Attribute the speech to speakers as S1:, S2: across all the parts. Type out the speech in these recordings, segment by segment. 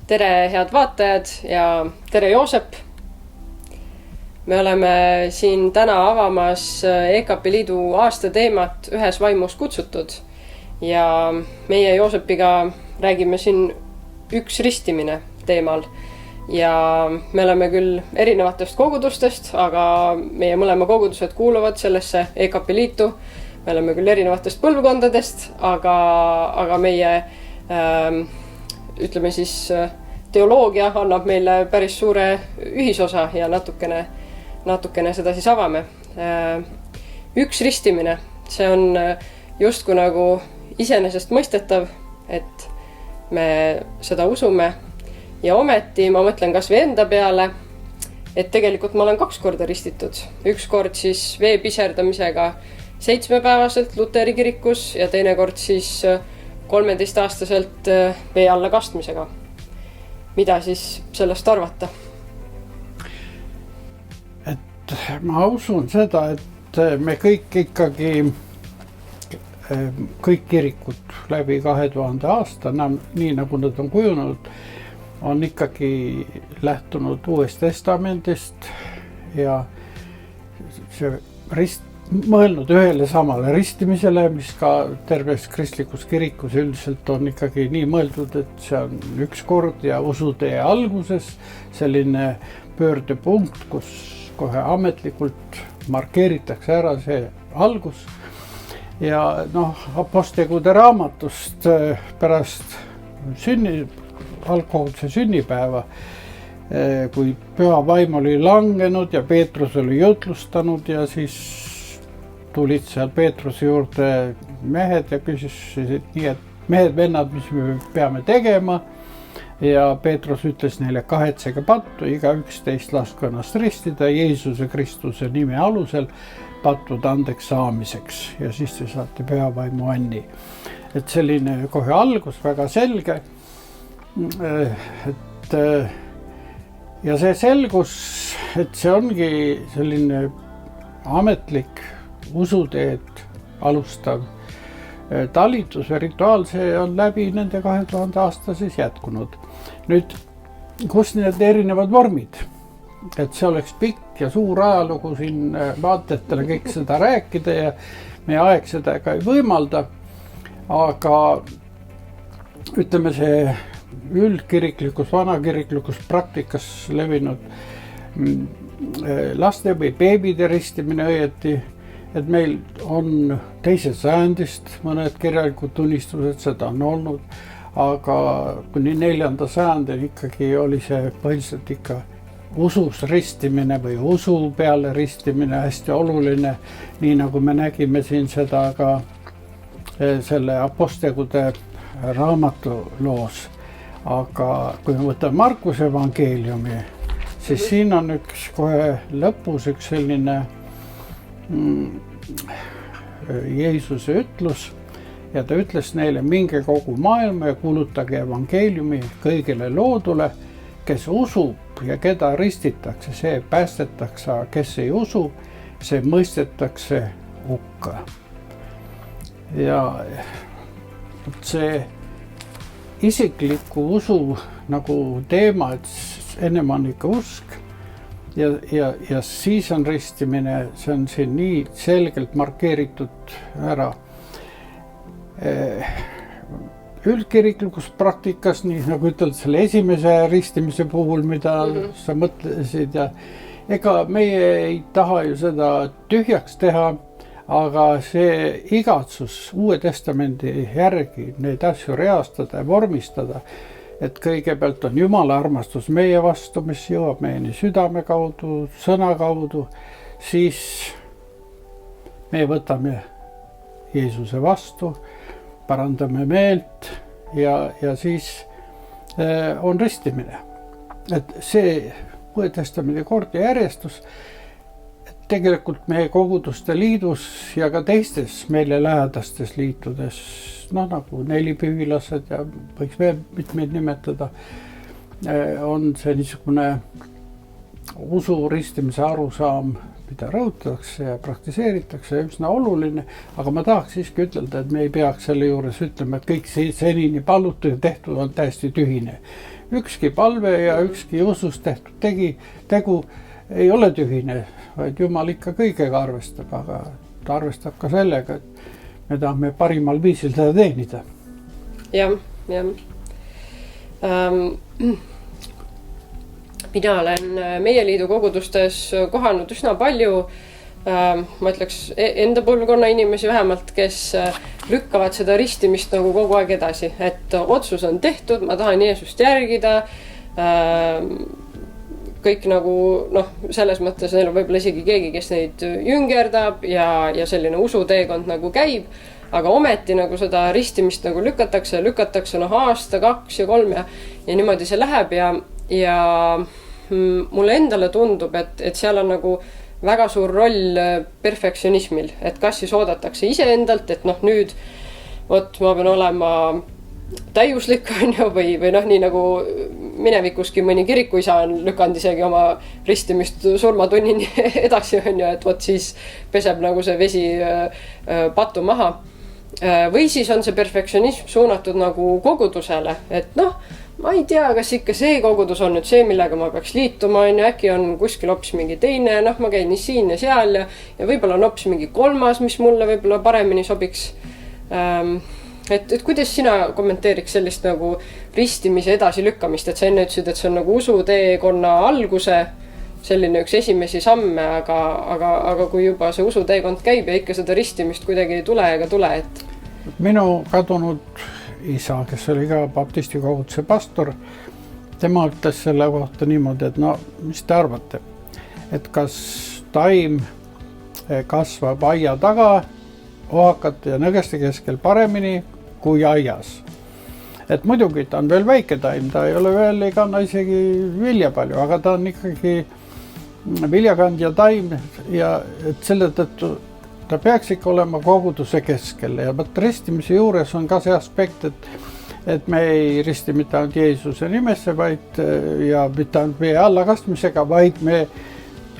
S1: Tere, head vaatajad ja tere, Joosep! Me oleme siin täna avamas EKP Liidu aastateemat Ühes vaimus kutsutud ja meie Joosepiga räägime siin üks ristimine teemal. Ja me oleme küll erinevatest kogudustest, aga meie mõlema kogudused kuuluvad sellesse EKP Liitu. Me oleme küll erinevatest põlvkondadest, aga meie ütleme siis teoloogia annab meile päris suure ühisosa ja natukene seda siis avame. Üks ristimine, see on justkui nagu iseenesest mõistetav, et me seda usume ja ometi ma mõtlen kas või enda peale, et tegelikult ma olen 2 korda ristitud. Üks kord siis vee piserdamisega 7-päevaselt Luteri kirikus ja teine kord siis 13-aastaselt vee alla kastmisega. Mida siis sellest arvata?
S2: Et ma usun seda, et me kõik ikkagi, kõik kirikud läbi 2000 aasta, nii nagu nad on kujunud, on ikkagi lähtunud Uuest Testamendist ja see mõelnud ühele samale ristimisele, mis ka terves kristlikus kirikus üldiselt on ikkagi nii mõeldud, et see on üks kord ja usutee alguses selline pöördepunkt, kus kohe ametlikult markeeritakse ära see algus. Ja Apostegude raamatust pärast algkohutuse sünnipäeva, kui püha vaim oli langenud ja Peetrus oli jutlustanud ja siis tulid seal Peetruse juurde mehed ja küsisid nii, et mehed-vennad, mis me peame tegema. Ja Peetrus ütles neile, kahetsege pattu, igaüks teist lasku ennast ristida Jeesuse Kristuse nime alusel pattude andeks saamiseks ja siis te saate püha vaimu anni. Et selline kohe algus väga selge. Ja see selgus, et see ongi selline ametlik usuteed alustav talitus või rituaal, see on läbi nende 2000 aasta siis jätkunud. Nüüd, kus need erinevad vormid? Et see oleks pikk ja suur ajalugu siin vaatajatele kõik seda rääkida ja meie aeg seda ka ei võimalda. Aga ütleme see üldkiriklikus, vanakiriklikus praktikas levinud laste või beebide ristimine õieti, et meil on 2. sajandist mõned kirjalikud tunnistused, seda on olnud, aga kuni 4. sajandil ikkagi oli see põhiliselt ikka usus ristimine või usu peale ristimine hästi oluline, nii nagu me nägime siin seda ka selle Apostegude raamatu loos. Aga kui me võtame Markuse evangeeliumi, siis siin on üks kohe lõpus üks selline Jeesuse ütlus ja ta ütles neile, minge kogu maailma ja kuulutage evangeeliumi kõigile loodule, kes usub ja keda ristitakse, see päästetakse, aga kes ei usu, see mõistetakse hukka. Ja see isikliku usu nagu teema, et ennem on ikka usk ja siis on ristimine, see on siin nii selgelt markeeritud ära. Üldkiriklikus praktikas, nii nagu ütelda selle esimese ristimise puhul, mida sa mõtlesid ja ega meie ei taha ju seda tühjaks teha, aga see igatsus Uue Testamendi järgi neid asju reastada ja vormistada, et kõigepealt on Jumala armastus meie vastu, mis jõuab meieni südame kaudu, sõna kaudu, siis me võtame Jeesuse vastu, parandame meelt ja siis on ristimine. Et see Uue Testamendi kord ja järjestus, tegelikult meie koguduste liidus ja ka teistes meile lähedastes liitudes, nagu nelipühilased ja võiks veel mitmeid nimetada, on see niisugune usu ristimise arusaam, mida rõhutatakse ja praktiseeritakse, üsna oluline, aga ma tahaks siiski ütelda, et me ei peaks selle juures ütlema, et kõik senini palutud ja tehtud on täiesti tühine. Ükski palve ja ükski usus tehtud tegu ei ole tühine, vaid Jumal ikka kõigega arvestab, aga ta arvestab ka sellega, et me tahame parimal viisil seda teenida.
S1: Jah. Mina olen meie liidu kogudustes kohanud üsna palju, ma ütleks enda põlvkonna inimesi vähemalt, kes lükkavad seda ristimist nagu kogu aeg edasi, et otsus on tehtud, ma tahan Jeesust järgida, kõik nagu selles mõttes neil on võib-olla isegi keegi, kes neid jüngerdab ja selline usuteekond nagu käib, aga ometi nagu seda ristimist nagu lükatakse aasta, 2 ja 3 ja niimoodi see läheb ja mulle endale tundub, et seal on nagu väga suur roll perfektsionismil, et kas siis oodatakse iseendalt, et nüüd vot ma pean olema täiuslik või nii nagu minevikuski mõni kirikuisa on lükanud isegi oma ristimist surmatunnini edasi, et vot siis peseb nagu see vesi patu maha. Või siis on see perfektsionism suunatud nagu kogudusele, et ma ei tea, kas ikka see kogudus on nüüd see, millega ma peaks liituma, äkki on kuskil hoopis mingi teine, ma käin nii siin ja seal ja võib-olla on hoopis mingi 3, mis mulle võib-olla paremini sobiks. Et kuidas sina kommenteeriks sellist nagu ristimise edasilükkamist, et sa enne ütlesid, et see on nagu usuteekonna alguse selline üks esimesi samme, aga kui juba see usuteekond käib ja ikka seda ristimist kuidagi ei tule ega tule, et...
S2: Minu kadunud isa, kes oli ka baptisti koguduse pastor, tema ütles selle kohta niimoodi, et mis te arvate, et kas taim kasvab aia taga, ohakate ja nõgeste keskel paremini kui aias. Et muidugi ta on veel väike taim, ta ei ole veel, ei kanna isegi vilja palju, aga ta on ikkagi viljakandja taim ja et selle tõttu ta peaks ikka olema koguduse keskel ja ristimise juures on ka see aspekt, et me ei risti mitte ainult Jeesuse nimesse, vaid ja mitte ainult vee allakastmisega, vaid me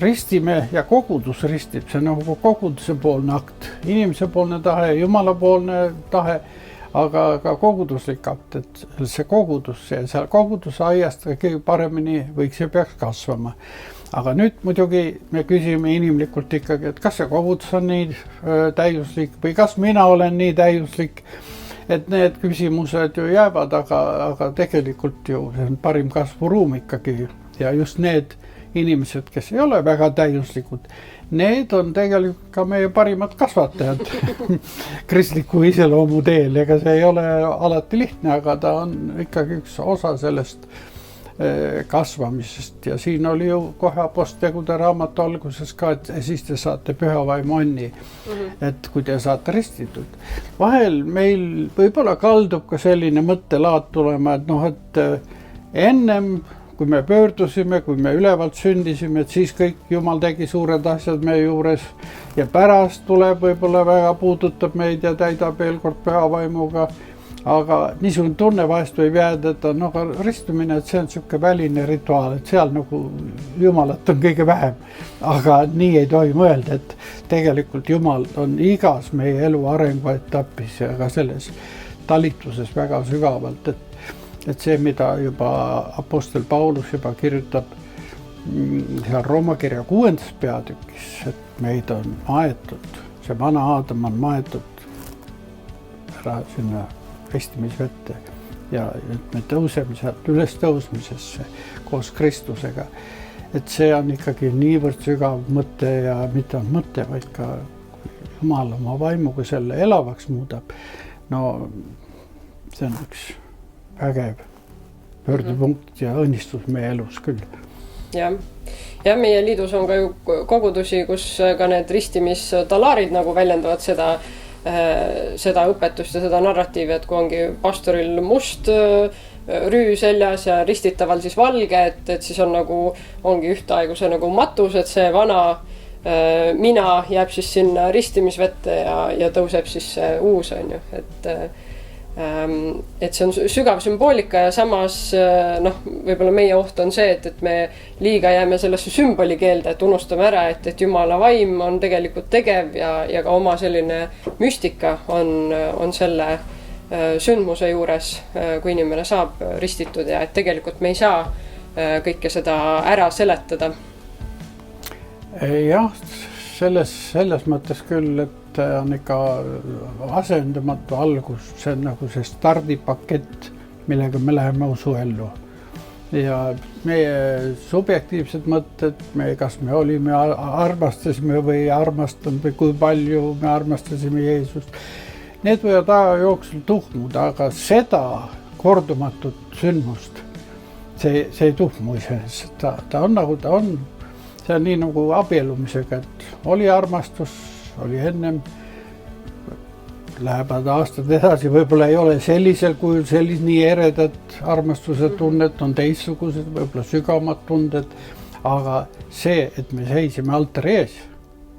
S2: ristime ja kogudus ristib, see nagu koguduse poolne akt, inimese poolne tahe, Jumala poolne tahe, aga ka koguduslik akt, et see kogudus ja seal koguduse aiast kõige paremini võiks ja peaks kasvama. Aga nüüd muidugi me küsime inimlikult ikkagi, et kas see kogudus on nii täiuslik või kas mina olen nii täiuslik, et need küsimused ju jäävad, aga tegelikult ju see on parim kasvuruum ikkagi ja just need inimesed, kes ei ole väga täiuslikud, need on tegelikult ka meie parimad kasvatajad kristliku iseloomu teel, ega see ei ole alati lihtne, aga ta on ikkagi üks osa sellest kasvamisest ja siin oli ju kohe Aposttegude raamatu alguses ka, et siis te saate püha vaimu onni, et kui te saate ristitud. Vahel meil võib-olla kaldub ka selline mõttelaad tulema, et ennem kui me pöördusime, kui me ülevalt sündisime, et siis kõik Jumal tegi suured asjad meie juures ja pärast tuleb võib-olla väga puudutab meid ja täidab veel kord püha vaimuga. Aga niisugune tunne vahest võib jääda, et ristumine, et see on selline väline rituaal, et seal nagu Jumalat on kõige vähem. Aga nii ei tohi mõelda, et tegelikult Jumal on igas meie elu arenguetapis ja ka selles talituses väga sügavalt, et see, mida juba apostel Paulus juba kirjutab seal Rooma kirja 6. peatükis, et meid on maetud, see vana Aadam on maetud ära sinna ristimisvette ja et me tõuseme sealt üles tõusmisesse koos Kristusega. Et see on ikkagi niivõrd sügav mõte ja mitte on mõte, vaid ka Jumal oma vaimuga selle elavaks muudab. See on üks vägev pöördepunkt ja õnnistus meie elus küll.
S1: Ja meie liidus on ka ju kogudusi, kus ka need ristimistalarid nagu väljendavad seda õpetust ja seda narratiivi, et kui ongi pastoril must rüü seljas ja ristitaval siis valge, et siis on nagu, ongi ühtaegu see nagu matus, et see vana mina jääb siis sinna ristimisvette ja tõuseb siis see uus, on ju, et Et see on sügav sümboolika ja samas noh, võib-olla meie oht on see, et me liiga jääme sellesse sümbolikeelde, et unustame ära, et Jumala vaim on tegelikult tegev ja ka oma selline müstika on selle sündmuse juures, kui inimene saab ristitud ja et tegelikult me ei saa kõike seda ära seletada.
S2: Jah, selles mõttes küll, et on ikka asendamatu algus, see on nagu see stardipakett, millega me läheme usuellu. Ja meie subjektiivsed mõtted, kas me olime, armastasime või armastanud või kui palju me armastasime Jeesust, need võivad aja jooksul tuhmuda, aga seda kordumatut sündmust, see ei tuhmu iseenesest, ta on nagu ta on. See on nii nagu abielumisega, et oli armastus, oli ennem, lähevad aastad edasi, võib-olla ei ole sellisel kujul nii eredad armastuse tunnet, on teistsugused, võib-olla sügavamad tunded, aga see, et me seisime altari ees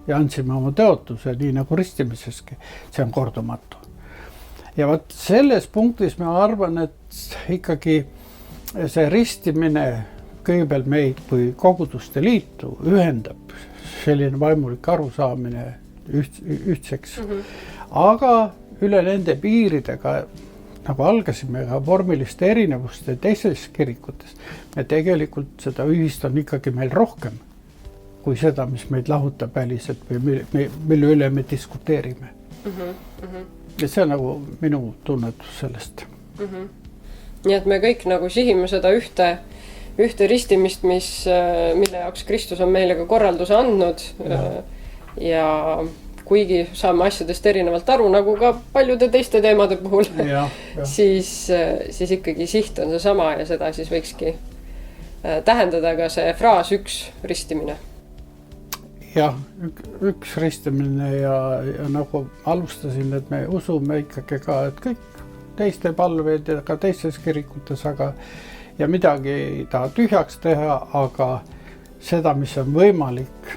S2: ja andsime oma tõotuse, nii nagu ristimiseski, see on kordumatu. Ja vaat selles punktis ma arvan, et ikkagi see ristimine kõigepealt meid kui koguduste liitu ühendab selline vaimulik arusaamine ühtseks. Aga üle nende piiridega, nagu algasime ka vormiliste erinevuste teistes kirikutes, me tegelikult seda ühist on ikkagi meil rohkem kui seda, mis meid lahutab väliselt või mille üle me diskuteerime. Ja see on nagu minu tunnetus sellest.
S1: Nii et me kõik nagu sihime seda ühte ristimist, mille jaoks Kristus on meile ka korralduse andnud ja kuigi saame asjadest erinevalt aru, nagu ka paljude teiste teemade puhul, siis ikkagi siht on see sama ja seda siis võikski tähendada ka see fraas üks ristimine.
S2: Jah, üks ristimine ja nagu alustasin, et me usume ikkagi ka, et kõik teiste palveid ja ka teistes kirikutes, ja midagi ei taha tühjaks teha, aga seda, mis on võimalik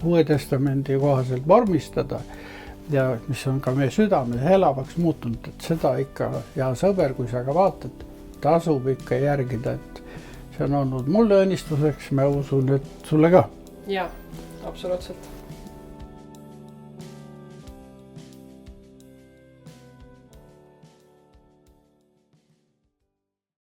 S2: Uue Testamendi kohaselt vormistada ja mis on ka meie südames elavaks muutunud, et seda ikka, hea sõber, kui sa ka vaatad, tasub ikka järgida, et see on olnud mulle õnnistuseks, ma usun, et sulle ka.
S1: Jaa, absoluutselt.